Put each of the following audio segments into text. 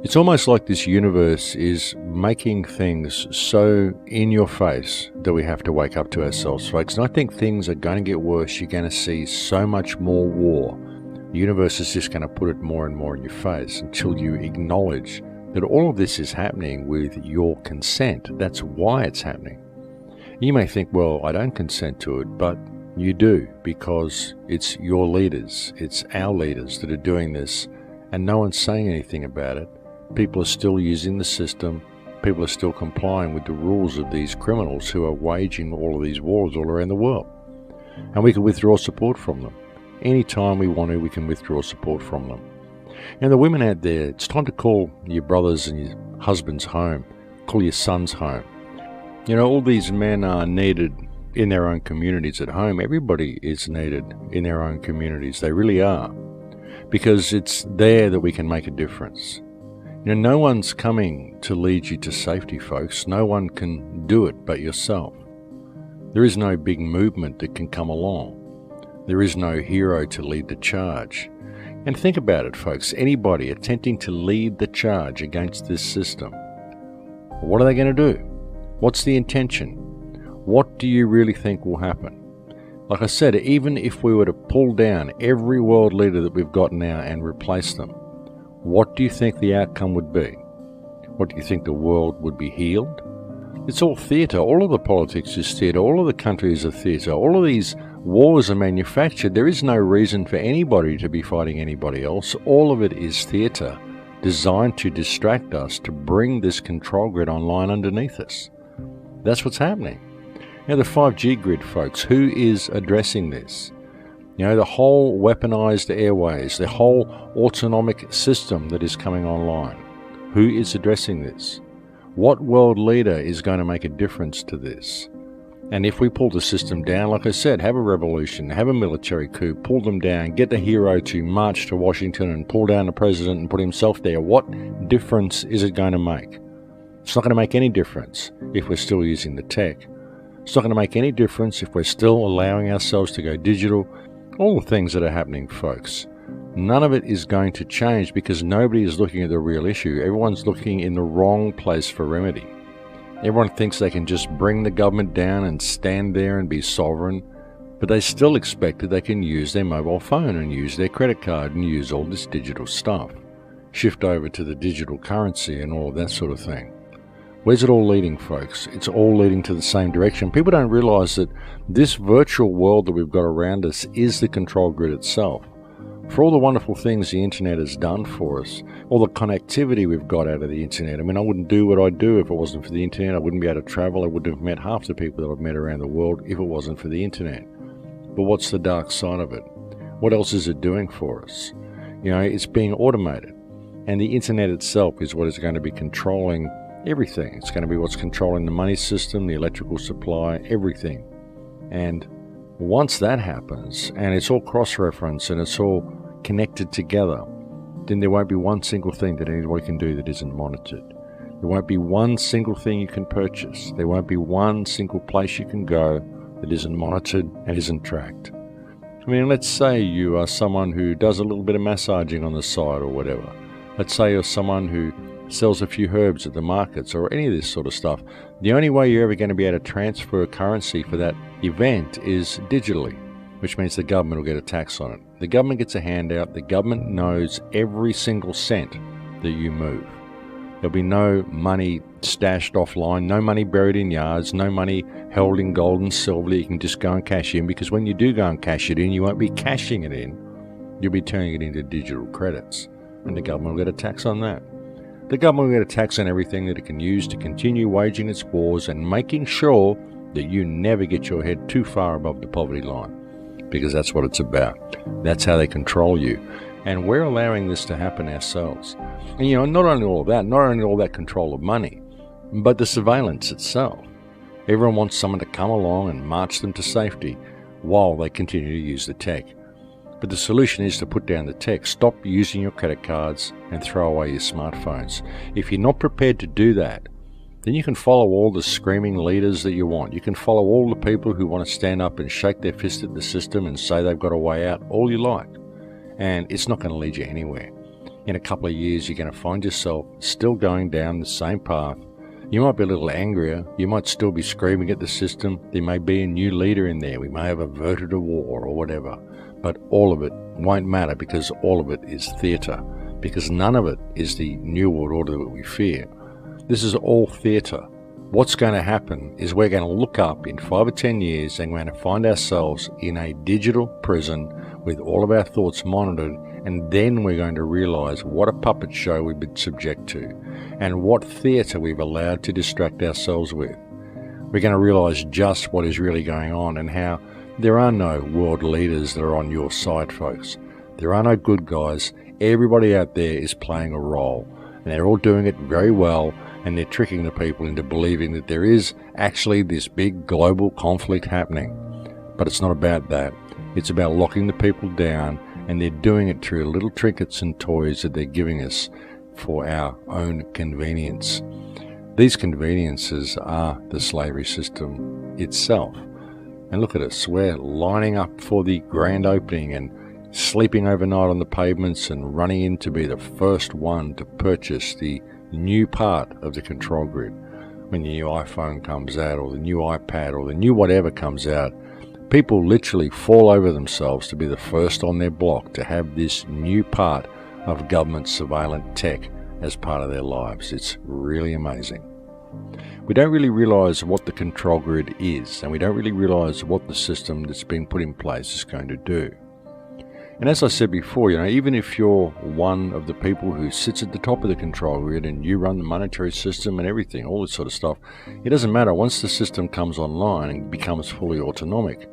It's almost like this universe is making things so in your face that we have to wake up to ourselves, folks. And I think things are going to get worse. You're going to see so much more war. The universe is just going to put it more and more in your face until you acknowledge that all of this is happening with your consent. That's why it's happening. You may think, well, I don't consent to it, but you do, because it's your leaders, it's our leaders that are doing this, and no one's saying anything about it. People are still using the system. People are still complying with the rules of these criminals who are waging all of these wars all around the world. And we can withdraw support from them. Anytime we want to, we can withdraw support from them. And the women out there, it's time to call your brothers and your husbands home. Call your sons home. You know, all these men are needed in their own communities at home. Everybody is needed in their own communities. They really are. Because it's there that we can make a difference. You know, no one's coming to lead you to safety, folks. No one can do it but yourself. There is no big movement that can come along. There is no hero to lead the charge. And think about it, folks. Anybody attempting to lead the charge against this system, what are they going to do? What's the intention? What do you really think will happen? Like I said, even if we were to pull down every world leader that we've got now and replace them, what do you think the outcome would be? What do you think the world would be healed? It's all theatre. All of the politics is theatre. All of the countries are theatre. All of these wars are manufactured. There is no reason for anybody to be fighting anybody else. All of it is theatre, designed to distract us, to bring this control grid online underneath us. That's what's happening. Now, the 5G grid, folks, who is addressing this? You know, the whole weaponized airways, the whole autonomic system that is coming online. Who is addressing this? What world leader is going to make a difference to this? And if we pull the system down, like I said, have a revolution, have a military coup, pull them down, get the hero to march to Washington and pull down the president and put himself there, what difference is it going to make? It's not going to make any difference if we're still using the tech. It's not going to make any difference if we're still allowing ourselves to go digital. All the things that are happening, folks, none of it is going to change because nobody is looking at the real issue. Everyone's looking in the wrong place for remedy. Everyone thinks they can just bring the government down and stand there and be sovereign, but they still expect that they can use their mobile phone and use their credit card and use all this digital stuff. Shift over to the digital currency and all of that sort of thing. Where's it all leading, folks? It's all leading to the same direction. People don't realize that this virtual world that we've got around us is the control grid itself. For all the wonderful things the internet has done for us, all the connectivity we've got out of the internet. I mean, I wouldn't do what I do if it wasn't for the internet. I wouldn't be able to travel. I wouldn't have met half the people that I've met around the world if it wasn't for the internet. But what's the dark side of it? What else is it doing for us? You know, it's being automated. And the internet itself is what is going to be controlling everything. It's going to be what's controlling the money system, the electrical supply, everything. And once that happens, and it's all cross-referenced and it's all connected together, then there won't be one single thing that anybody can do that isn't monitored. There won't be one single thing you can purchase. There won't be one single place you can go that isn't monitored and isn't tracked. I mean, let's say you are someone who does a little bit of massaging on the side or whatever. Let's say you're someone who sells a few herbs at the markets or any of this sort of stuff. The only way you're ever going to be able to transfer currency for that event is digitally, which means the government will get a tax on it. The government gets a handout. The government knows every single cent that you move. There'll be no money stashed offline, no money buried in yards, no money held in gold and silver that you can just go and cash in, because when you do go and cash it in, you won't be cashing it in. You'll be turning it into digital credits, and the government will get a tax on that. The government will get a tax on everything that it can use to continue waging its wars and making sure that you never get your head too far above the poverty line, because that's what it's about. That's how they control you. And we're allowing this to happen ourselves. And, you know, not only all that control of money, but the surveillance itself. Everyone wants someone to come along and march them to safety while they continue to use the tech. But the solution is to put down the tech. Stop using your credit cards and throw away your smartphones. If you're not prepared to do that, then you can follow all the screaming leaders that you want. You can follow all the people who want to stand up and shake their fist at the system and say they've got a way out, all you like. And it's not going to lead you anywhere. in a couple of years you're going to find yourself still going down the same path. You might be a little angrier, you might still be screaming at the system, there may be a new leader in there, we may have averted a war or whatever, but all of it won't matter because all of it is theatre, because none of it is the New World Order that we fear. This is all theatre. What's going to happen is we're going to look up in 5 or 10 years and we're going to find ourselves in a digital prison with all of our thoughts monitored, and then we're going to realise what a puppet show we've been subject to and what theatre we've allowed to distract ourselves with. We're going to realise just what is really going on and how there are no world leaders that are on your side, folks. There are no good guys. Everybody out there is playing a role, and they're all doing it very well, and they're tricking the people into believing that there is actually this big global conflict happening. But it's not about that. It's about locking the people down, and they're doing it through little trinkets and toys that they're giving us for our own convenience. These conveniences are the slavery system itself. And look at us, we're lining up for the grand opening and sleeping overnight on the pavements and running in to be the first one to purchase the new part of the control grid. When the new iPhone comes out, or the new iPad, or the new whatever comes out, people literally fall over themselves to be the first on their block to have this new part of government surveillance tech as part of their lives. It's really amazing. We don't really realise what the control grid is, and we don't really realise what the system that's been put in place is going to do. And as I said before, even if you're one of the people who sits at the top of the control grid and you run the monetary system and everything, all this sort of stuff, it doesn't matter. Once the system comes online and becomes fully autonomic,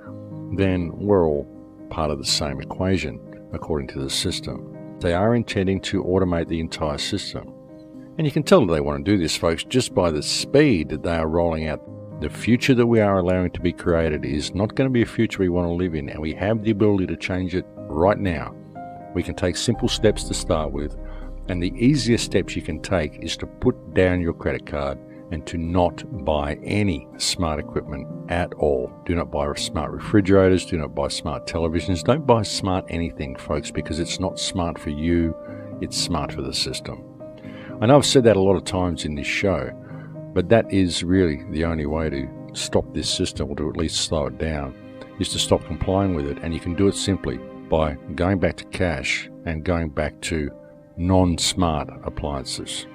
then we're all part of the same equation, according to the system. They are intending to automate the entire system. And you can tell that they want to do this, folks, just by the speed that they are rolling out. The future that we are allowing to be created is not going to be a future we want to live in, and we have the ability to change it right now. We can take simple steps to start with, and the easiest steps you can take is to put down your credit card and to not buy any smart equipment at all. Do not buy smart refrigerators, do not buy smart televisions, don't buy smart anything, folks, because it's not smart for you, it's smart for the system. I know I've said that a lot of times in this show, but that is really the only way to stop this system, or to at least slow it down, is to stop complying with it. And you can do it simply by going back to cash and going back to non-smart appliances.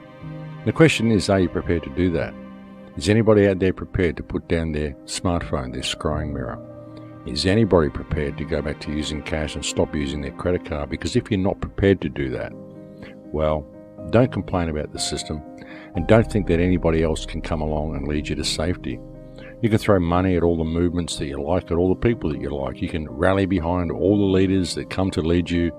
The question is, are you prepared to do that? Is anybody out there prepared to put down their smartphone, their scrying mirror? Is anybody prepared to go back to using cash and stop using their credit card? Because if you're not prepared to do that, well, don't complain about the system, and don't think that anybody else can come along and lead you to safety. You can throw money at all the movements that you like, at all the people that you like. You can rally behind all the leaders that come to lead you,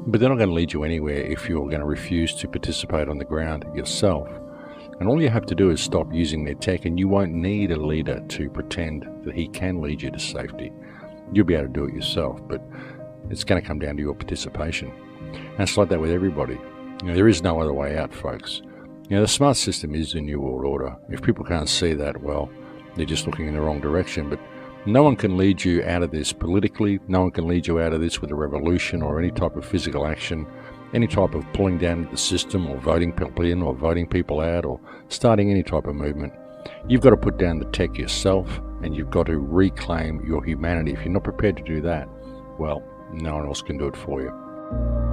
but they're not going to lead you anywhere if you're going to refuse to participate on the ground yourself. And all you have to do is stop using their tech, and you won't need a leader to pretend that he can lead you to safety. You'll be able to do it yourself, but it's going to come down to your participation. And it's like that with everybody. There is no other way out, folks. The smart system is the New World Order. If people can't see that, well, they're just looking in the wrong direction. But no one can lead you out of this politically. No one can lead you out of this with a revolution or any type of physical action, any type of pulling down the system or voting people in or voting people out or starting any type of movement. You've got to put down the tech yourself, and you've got to reclaim your humanity. If you're not prepared to do that, well, no one else can do it for you.